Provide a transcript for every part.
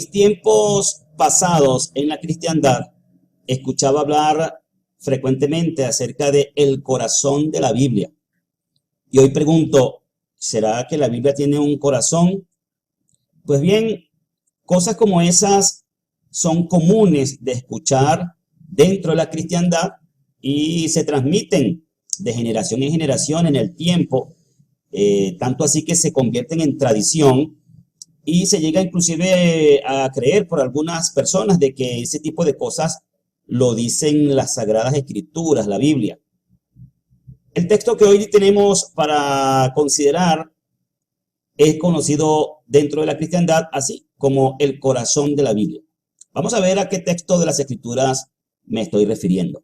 mis tiempos pasados en la cristiandad, escuchaba hablar frecuentemente acerca de el corazón de la Biblia. Y hoy pregunto, ¿será que la Biblia tiene un corazón? Pues bien, cosas como esas son comunes de escuchar dentro de la cristiandad y se transmiten de generación en generación en el tiempo, tanto así que se convierten en tradición y se llega inclusive a creer por algunas personas de que ese tipo de cosas lo dicen las Sagradas Escrituras, la Biblia. El texto que hoy tenemos para considerar es conocido dentro de la cristiandad así como el corazón de la Biblia. Vamos a ver a qué texto de las Escrituras me estoy refiriendo.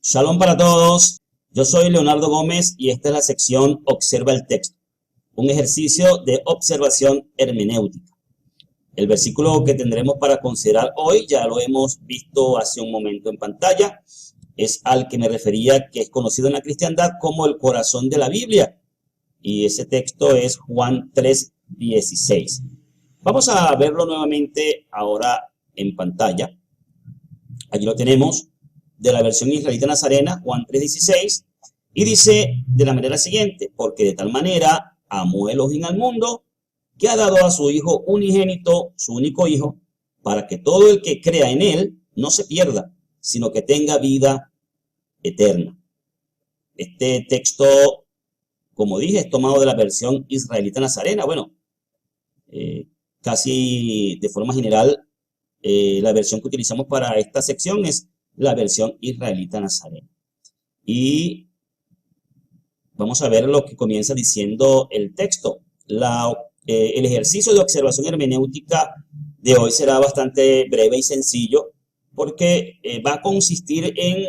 Shalom para todos, yo soy Leonardo Gómez y esta es la sección Observa el texto, un ejercicio de observación hermenéutica. El versículo que tendremos para considerar hoy ya lo hemos visto hace un momento en pantalla, es al que me refería, que es conocido en la cristiandad como el corazón de la Biblia, y ese texto es Juan 3:16. Vamos a verlo nuevamente ahora en pantalla. Allí lo tenemos, de la versión israelita nazarena, Juan 3:16, y dice de la manera siguiente: porque de tal manera amó Elohim al mundo, que ha dado a su Hijo unigénito, su único Hijo, para que todo el que crea en Él no se pierda, sino que tenga vida eterna. Este texto, como dije, es tomado de la versión israelita nazarena. Bueno, casi de forma general, la versión que utilizamos para esta sección es la versión israelita nazarena. Y vamos a ver lo que comienza diciendo el texto. El ejercicio de observación hermenéutica de hoy será bastante breve y sencillo porque va a consistir en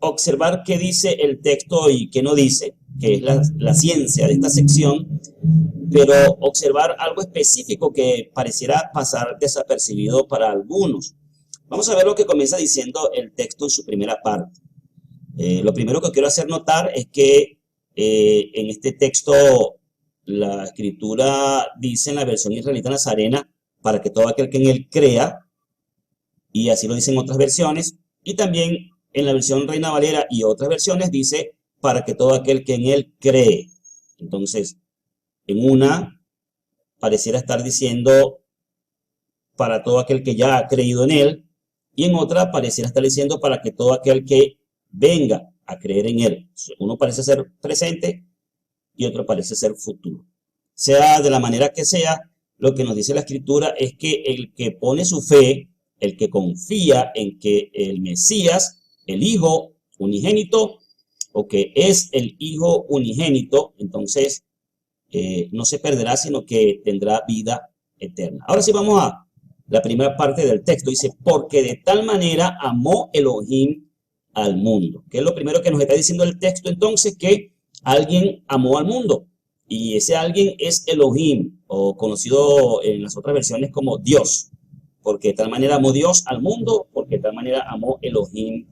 observar qué dice el texto y qué no dice, que es la ciencia de esta sección, pero observar algo específico que pareciera pasar desapercibido para algunos. Vamos a ver lo que comienza diciendo el texto en su primera parte. Lo primero que quiero hacer notar es que en este texto la escritura dice en la versión israelita nazarena para que todo aquel que en él crea, y así lo dicen otras versiones, y también en la versión Reina Valera y otras versiones dice para que todo aquel que en él cree. Entonces, en una pareciera estar diciendo para todo aquel que ya ha creído en él, y en otra pareciera estar diciendo para que todo aquel que venga a creer en él. Uno parece ser presente y otro parece ser futuro. Sea de la manera que sea, lo que nos dice la escritura es que el que pone su fe, el que confía en que el Mesías, el Hijo unigénito, o que es el Hijo unigénito, entonces no se perderá, sino que tendrá vida eterna. Ahora sí vamos a la primera parte del texto. Dice, porque de tal manera amó Elohim al mundo. Que es lo primero que nos está diciendo el texto entonces, que alguien amó al mundo. Y ese alguien es Elohim, o conocido en las otras versiones como Dios. Porque de tal manera amó Dios al mundo, porque de tal manera amó Elohim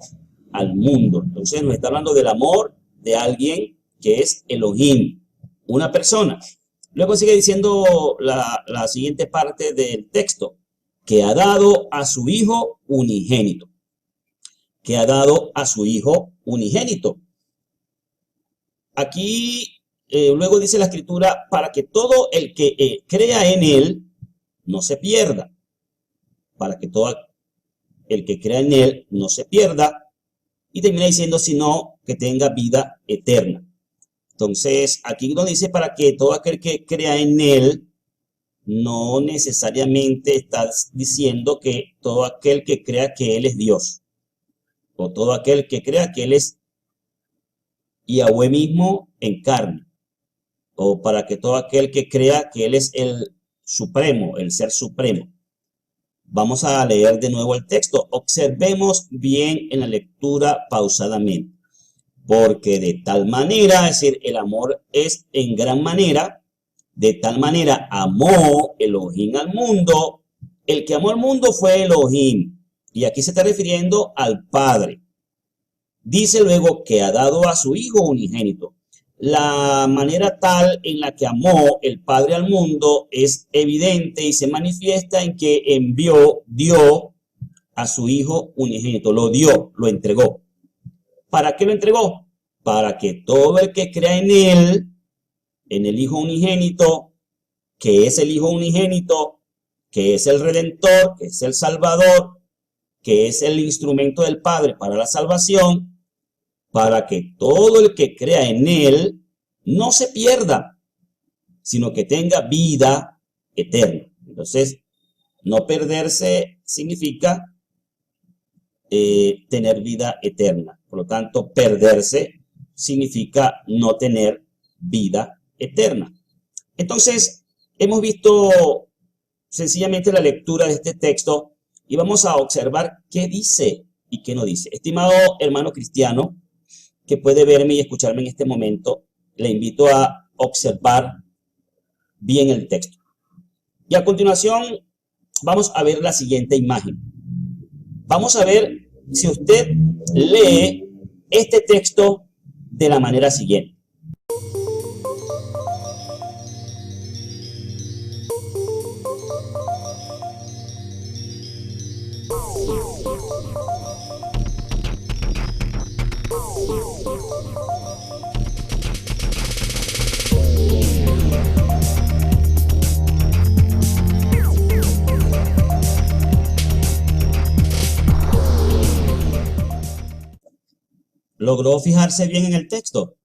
al mundo. Entonces nos está hablando del amor de alguien que es Elohim, una persona. Luego sigue diciendo la siguiente parte del texto, que ha dado a su Hijo unigénito. Que ha dado a su Hijo unigénito. Aquí luego dice la escritura, para que todo el que crea en él no se pierda. Para que todo el que crea en él no se pierda. Y termina diciendo, sino que tenga vida eterna. Entonces, aquí nos dice para que todo aquel que crea en él, no necesariamente está diciendo que todo aquel que crea que él es Dios, o todo aquel que crea que él es Yahweh mismo en carne, o para que todo aquel que crea que Él es el supremo, el ser supremo. Vamos a leer de nuevo el texto. Observemos bien en la lectura pausadamente. Porque de tal manera, es decir, el amor es en gran manera, de tal manera amó Elohim al mundo. El que amó al mundo fue Elohim. Y aquí se está refiriendo al Padre. Dice luego que ha dado a su Hijo unigénito. La manera tal en la que amó el Padre al mundo es evidente y se manifiesta en que dio a su Hijo unigénito. Lo dio, lo entregó. ¿Para qué lo entregó? Para que todo el que crea en Él, en el Hijo unigénito, que es el Hijo unigénito, que es el Redentor, que es el Salvador, que es el instrumento del Padre para la salvación, para que todo el que crea en Él no se pierda, sino que tenga vida eterna. Entonces, no perderse significa tener vida eterna. Por lo tanto, perderse significa no tener vida eterna. Entonces, hemos visto sencillamente la lectura de este texto y vamos a observar qué dice y qué no dice. Estimado hermano cristiano, que puede verme y escucharme en este momento, le invito a observar bien el texto. Y a continuación vamos a ver la siguiente imagen. Vamos a ver si usted lee este texto de la manera siguiente. ¿Logró fijarse bien en el texto?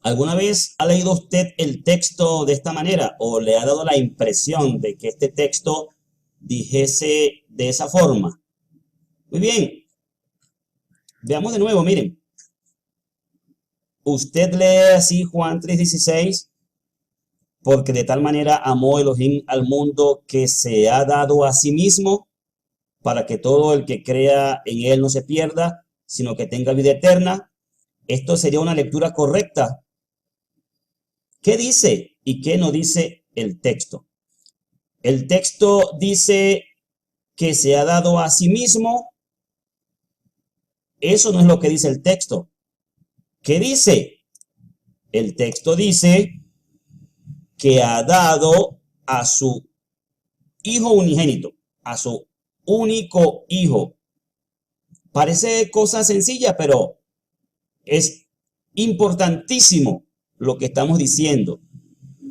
¿Alguna vez ha leído usted el texto de esta manera o le ha dado la impresión de que este texto dijese de esa forma? Muy bien, veamos de nuevo, miren. Usted lee así Juan 3:16, porque de tal manera amó Elohim al mundo que se ha dado a sí mismo para que todo el que crea en Él no se pierda, sino que tenga vida eterna. Esto sería una lectura correcta. ¿Qué dice y qué no dice el texto? El texto dice que se ha dado a sí mismo. Eso no es lo que dice el texto. ¿Qué dice? El texto dice que ha dado a su Hijo unigénito, a su único Hijo. Parece cosa sencilla, pero es importantísimo lo que estamos diciendo.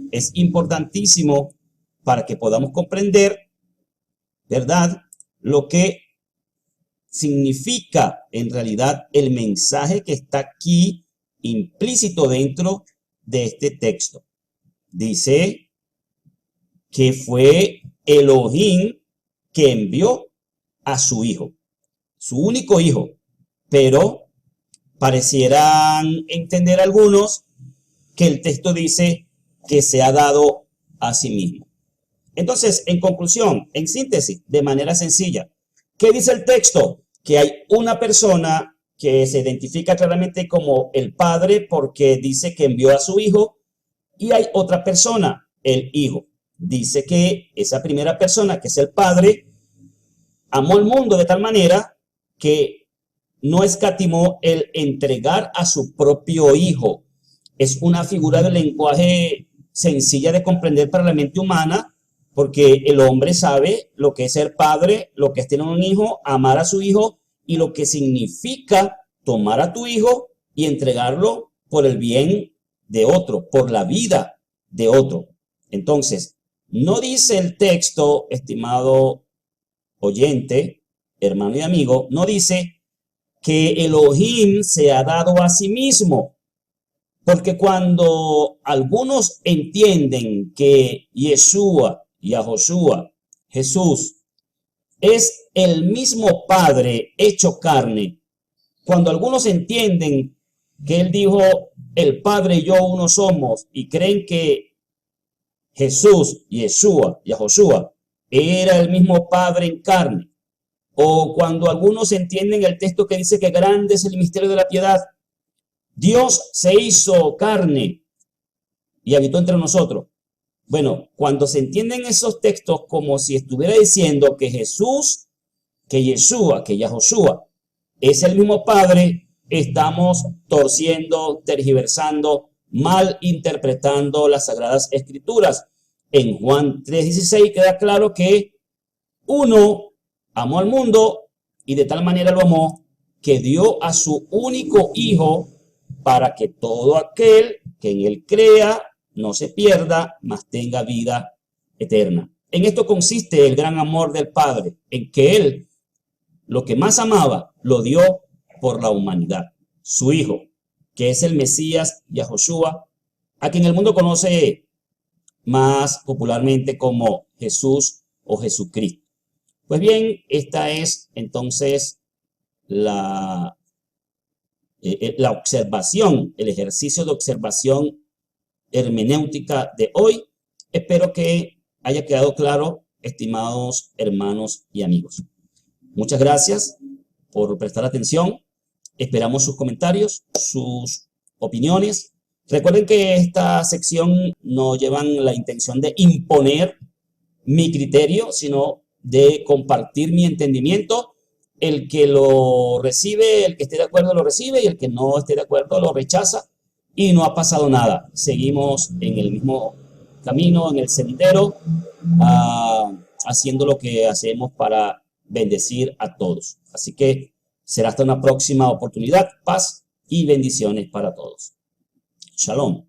Es importantísimo para que podamos comprender, ¿verdad?, lo que significa en realidad el mensaje que está aquí implícito dentro de este texto. Dice que fue Elohim que envió a su Hijo, su único Hijo, pero parecieran entender algunos que el texto dice que se ha dado a sí mismo. Entonces, en conclusión, en síntesis, de manera sencilla, ¿qué dice el texto? Que hay una persona que se identifica claramente como el Padre porque dice que envió a su Hijo, y hay otra persona, el Hijo. Dice que esa primera persona, que es el Padre, amó al mundo de tal manera que no escatimó el entregar a su propio Hijo. Es una figura de lenguaje sencilla de comprender para la mente humana, porque el hombre sabe lo que es ser padre, lo que es tener un hijo, amar a su hijo y lo que significa tomar a tu hijo y entregarlo por el bien de otro, por la vida de otro. Entonces, no dice el texto, estimado oyente, hermano y amigo, no dice que Elohim se ha dado a sí mismo. Porque cuando algunos entienden que Yeshua, Yahoshua, Jesús, es el mismo Padre hecho carne, cuando algunos entienden que Él dijo, el Padre y yo uno somos y creen que Jesús, Yeshua, Yahoshua, era el mismo Padre en carne, o cuando algunos entienden el texto que dice que grande es el misterio de la piedad, Dios se hizo carne y habitó entre nosotros. Bueno, cuando se entienden esos textos como si estuviera diciendo que Jesús, que Yeshua, que Yahoshua es el mismo Padre, estamos torciendo, tergiversando, mal interpretando las Sagradas Escrituras. En Juan 3:16 queda claro que uno amó al mundo y de tal manera lo amó que dio a su único Hijo para que todo aquel que en él crea no se pierda, mas tenga vida eterna. En esto consiste el gran amor del Padre, en que Él, lo que más amaba, lo dio por la humanidad. Su Hijo, que es el Mesías Yahoshua, a quien el mundo conoce más popularmente como Jesús o Jesucristo. Pues bien, esta es entonces la observación, el ejercicio de observación hermenéutica de hoy. Espero que haya quedado claro, estimados hermanos y amigos. Muchas gracias por prestar atención. Esperamos sus comentarios, sus opiniones. Recuerden que esta sección no lleva la intención de imponer mi criterio, sino de compartir mi entendimiento. El que lo recibe, el que esté de acuerdo lo recibe y el que no esté de acuerdo lo rechaza y no ha pasado nada. Seguimos en el mismo camino, en el sendero, haciendo lo que hacemos para bendecir a todos. Así que será hasta una próxima oportunidad. Paz y bendiciones para todos. Shalom.